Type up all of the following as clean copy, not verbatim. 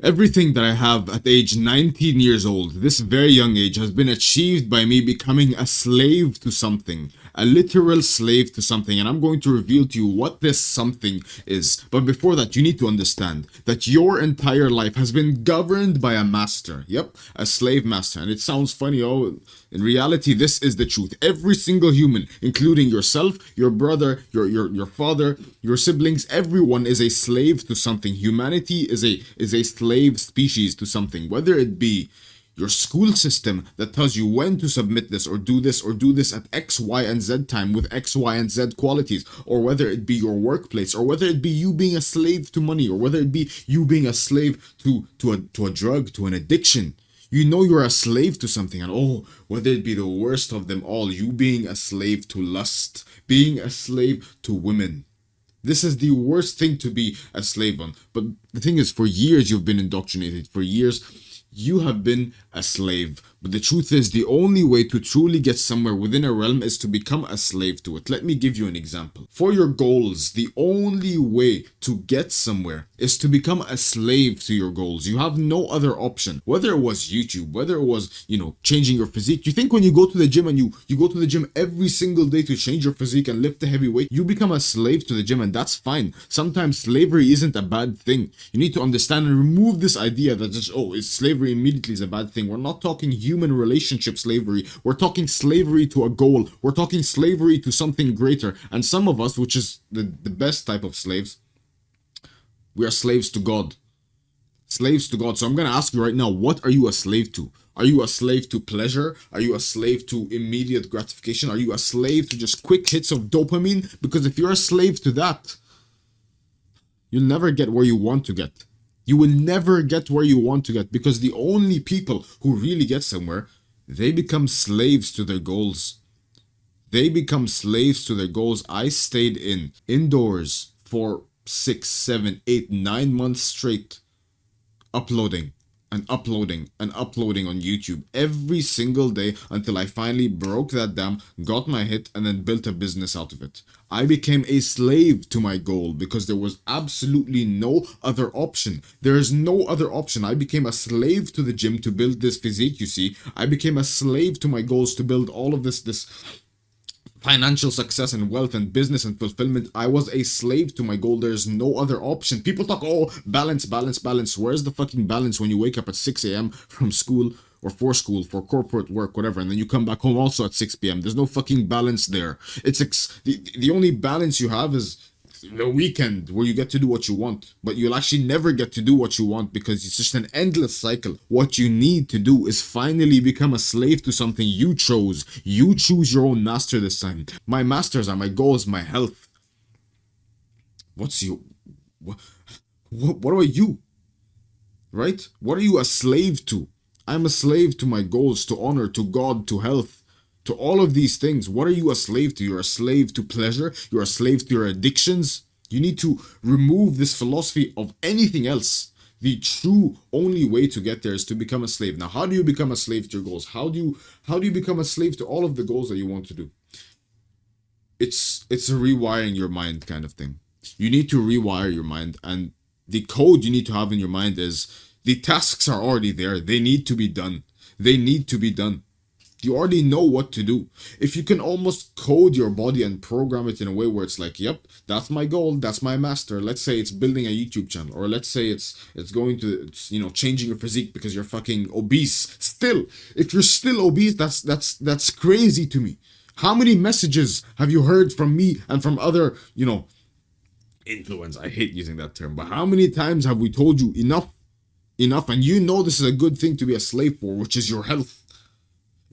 Everything that I have at age 19 years old, this very young age, has been achieved by me becoming a slave to something. A literal slave to something. And I'm going to reveal to you what this something is. But before that, you need to understand that your entire life has been governed by a master. Yep, a slave master. And it sounds funny, oh, in reality, this is the truth. Every single human, including yourself, your brother, your father, your siblings, everyone is a slave to something. Humanity is a slave species to something, whether it be your school system that tells you when to submit this or do this at X, Y, and Z time with X, Y, and Z qualities, or whether it be your workplace, or whether it be you being a slave to money, or whether it be you being a slave to a drug, to an addiction. You know you're a slave to something, and oh, whether it be the worst of them all, you being a slave to lust, being a slave to women. This is the worst thing to be a slave on. But the thing is, for years you've been indoctrinated. For years you have been a slave. But the truth is, the only way to truly get somewhere within a realm is to become a slave to it. Let me give you an example. For your goals, the only way to get somewhere is to become a slave to your goals. You have no other option. Whether it was YouTube, whether it was, changing your physique. You think when you go to the gym and you go to the gym every single day to change your physique and lift a heavy weight, you become a slave to the gym, and that's fine. Sometimes slavery isn't a bad thing. You need to understand and remove this idea that just, it's slavery immediately is a bad thing. We're not talking human relationship slavery. We're talking slavery to a goal. We're talking slavery to something greater. And some of us, which is the best type of slaves, we are slaves to God. Slaves to God. So I'm going to ask you right now, what are you a slave to? Are you a slave to pleasure? Are you a slave to immediate gratification? Are you a slave to just quick hits of dopamine? Because if you're a slave to that, you'll never get where you want to get. You will never get where you want to get, because the only people who really get somewhere, they become slaves to their goals. They become slaves to their goals. I stayed indoors for 6, 7, 8, 9 months straight, uploading and uploading and uploading on YouTube every single day until I finally broke that down, got my hit, and then built a business out of it. I became a slave to my goal because there was absolutely no other option. There is no other option. I became a slave to the gym to build this physique, you see. I became a slave to my goals to build all of this financial success and wealth and business and fulfillment. I was a slave to my goal. There's no other option. People talk, balance, balance, balance. Where's the fucking balance when you wake up at 6 a.m. from school or for school, for corporate work, whatever, and then you come back home also at 6 p.m. There's no fucking balance there. The only balance you have is the weekend where you get to do what you want, but you'll actually never get to do what you want because it's just an endless cycle. What you need to do is finally become a slave to something you chose. You choose your own master this time. My masters are my goals, my health. What are you? Right? What are you a slave to? I'm a slave to my goals, to honor, to God, to health, to all of these things. What are you a slave to? You're a slave to pleasure. You're a slave to your addictions. You need to remove this philosophy of anything else. The true only way to get there is to become a slave. Now, how do you become a slave to your goals? How do you become a slave to all of the goals that you want to do? It's a rewiring your mind kind of thing. You need to rewire your mind, and the code you need to have in your mind is the tasks are already there. They need to be done. They need to be done. You already know what to do. If you can almost code your body and program it in a way where it's like, yep, that's my goal, that's my master. Let's say it's building a YouTube channel, or let's say it's going to, changing your physique because you're fucking obese. Still, if you're still obese, that's crazy to me. How many messages have you heard from me and from other, influence? I hate using that term, but how many times have we told you enough, and this is a good thing to be a slave for, which is your health.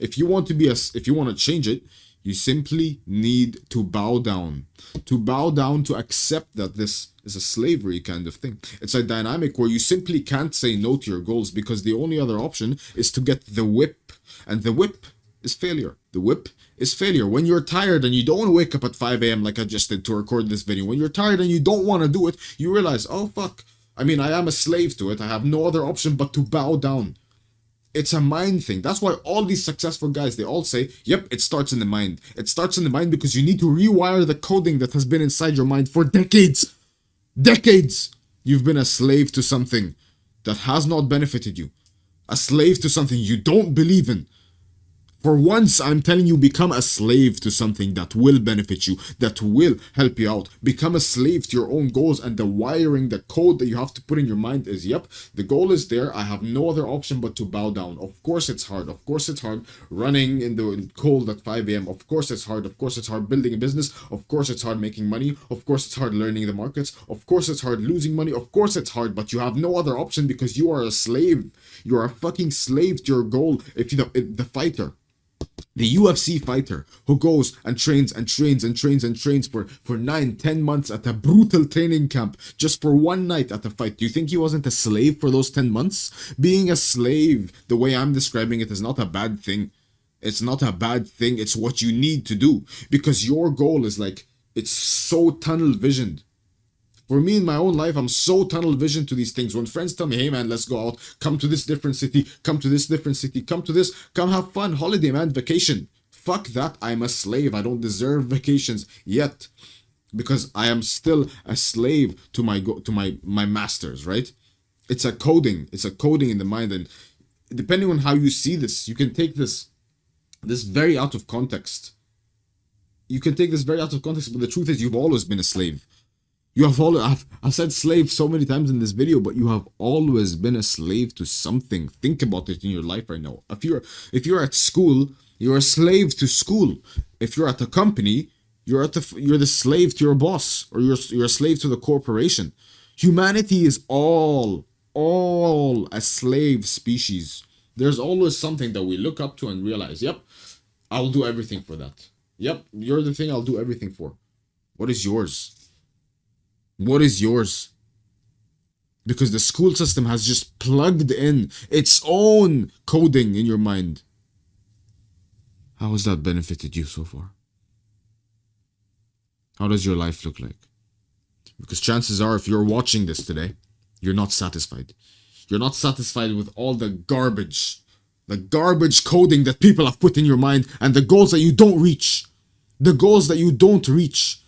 If you want to change it, you simply need to bow down. To accept that this is a slavery kind of thing. It's a dynamic where you simply can't say no to your goals because the only other option is to get the whip. And the whip is failure. The whip is failure. When you're tired and you don't want to wake up at 5 a.m. like I just did to record this video, when you're tired and you don't want to do it, you realize, oh fuck, I am a slave to it. I have no other option but to bow down. It's a mind thing. That's why all these successful guys, they all say, yep, it starts in the mind. It starts in the mind because you need to rewire the coding that has been inside your mind for decades. Decades. You've been a slave to something. that has not benefited you, a slave to something you don't believe in. For once, I'm telling you, become a slave to something that will benefit you, that will help you out. Become a slave to your own goals, and the wiring, the code that you have to put in your mind is, yep, the goal is there. I have no other option but to bow down. Of course it's hard. Of course it's hard running in the cold at 5 a.m. Of course it's hard. Of course it's hard building a business. Of course it's hard making money. Of course it's hard learning the markets. Of course it's hard losing money. Of course it's hard, but you have no other option because you are a slave. You are a fucking slave to your goal. If you the fighter, the UFC fighter who goes and trains and trains and trains and trains for 9-10 months at a brutal training camp just for one night at a fight. Do you think he wasn't a slave for those 10 months? Being a slave, the way I'm describing it, is not a bad thing. It's not a bad thing. It's what you need to do because your goal is like, it's so tunnel visioned. For me in my own life, I'm so tunnel vision to these things. When friends tell me, hey man, let's go out, come to this different city, come to this different city, come to this, come have fun, holiday man, vacation. Fuck that, I'm a slave. I don't deserve vacations yet because I am still a slave to my masters, right? It's a coding in the mind, and depending on how you see this, you can take this very out of context. You can take this very out of context, but the truth is you've always been a slave. You have always, I've said slave so many times in this video, but you have always been a slave to something. Think about it in your life right now. If you're at school, you're a slave to school. If you're at a company, you're the slave to your boss, or you're a slave to the corporation. Humanity is all a slave species. There's always something that we look up to and realize, yep, I'll do everything for that. Yep, you're the thing I'll do everything for. What is yours? What is yours? Because the school system has just plugged in its own coding in your mind. How has that benefited you so far? How does your life look like? Because chances are, if you're watching this today, you're not satisfied. You're not satisfied with all the garbage coding that people have put in your mind, and the goals that you don't reach. The goals that you don't reach.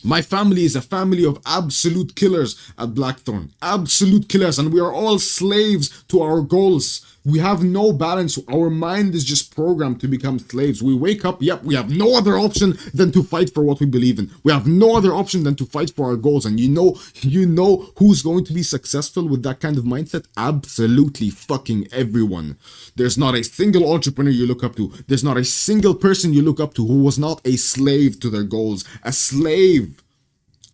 My family is a family of absolute killers at Blackthorn. Absolute killers, and we are all slaves to our goals. We have no balance. Our mind is just programmed to become slaves. We wake up, yep, we have no other option than to fight for what we believe in. We have no other option than to fight for our goals. And you know who's going to be successful with that kind of mindset? Absolutely fucking everyone. There's not a single entrepreneur you look up to. There's not a single person you look up to who was not a slave to their goals. A slave.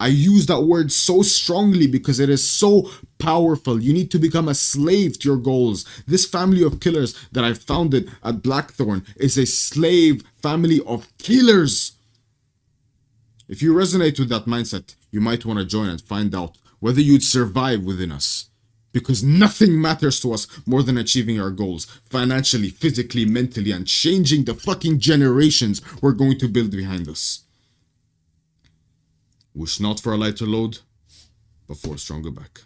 I use that word so strongly because it is so powerful. You need to become a slave to your goals. This family of killers that I founded at Blackthorn is a slave family of killers. If you resonate with that mindset, you might want to join and find out whether you'd survive within us. Because nothing matters to us more than achieving our goals, financially, physically, mentally, and changing the fucking generations we're going to build behind us. Wish not for a lighter load, but for a stronger back.